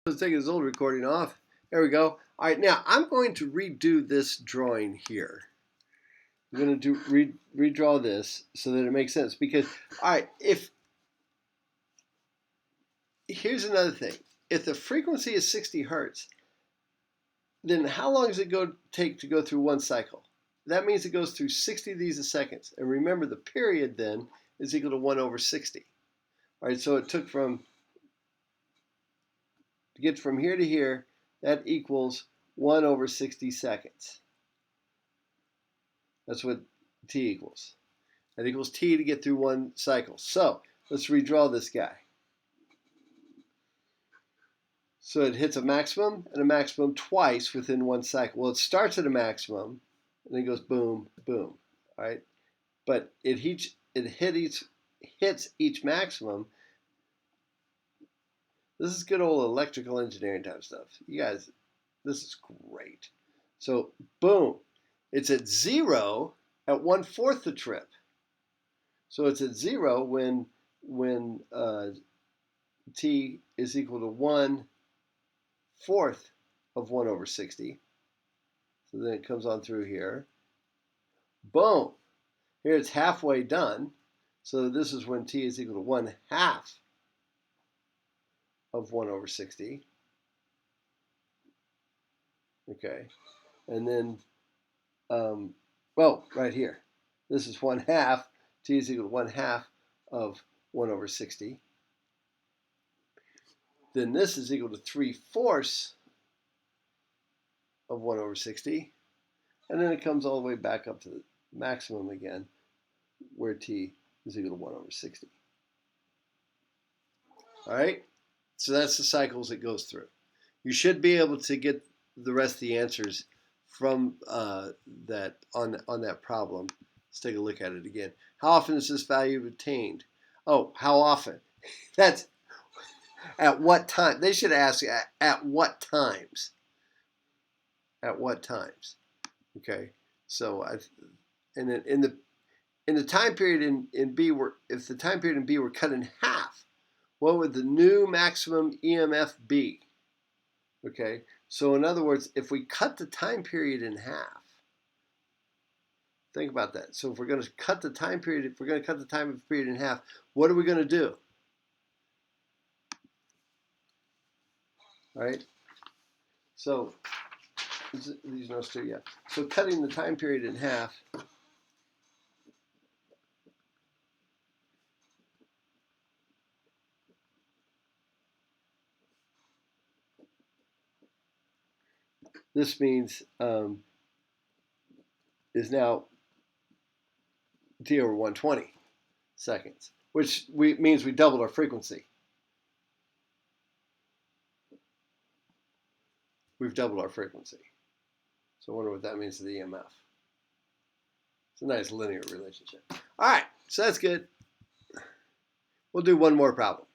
Let's take this old recording off. There we go. All right, now I'm going to redo this drawing here. I'm going to redraw this so that it makes sense. Because, all right, here's another thing. If the frequency is 60 hertz, then how long does it take to go through one cycle? That means it goes through 60 of these a second. And remember, the period then is equal to 1 over 60. All right, so it took to get from here to here, that equals 1 over 60 seconds. That's what t equals. That equals t to get through one cycle. So let's redraw this guy. So it hits a maximum and a maximum twice within one cycle. Well, it starts at a maximum and then goes boom, boom. All right, but it hits each maximum. This is good old electrical engineering type stuff. You guys, this is great. So boom, it's at 0 at 1/4 the trip. So it's at 0 when t is equal to 1/4 of 1 over 60. So then it comes on through here. Boom. Here it's halfway done. So this is when t is equal to 1/2 of 1 over 60. Okay. And then, well, right here. This is 1/2. T is equal to 1/2 of 1 over 60. Then this is equal to 3/4 of 1 over 60. And then it comes all the way back up to the maximum again, where t is equal to 1 over 60. All right? So that's the cycles it goes through. You should be able to get the rest of the answers from that on that problem. Let's take a look at it again. How often is this value obtained? Oh, how often? That's at what time? They should ask at what times. At what times? Okay. So in the time period in B if the time period in B were cut in half, what would the new maximum EMF be? Okay. So in other words, if we cut the time period in half, think about that. So if we're going to cut the time period, if we're going to cut the time period in half, what are we going to do? All right. So these notes too, yeah. So cutting the time period in half. This means is now t over 120 seconds, which means we doubled our frequency. We've doubled our frequency. So I wonder what that means to the EMF. It's a nice linear relationship. All right, so that's good. We'll do one more problem.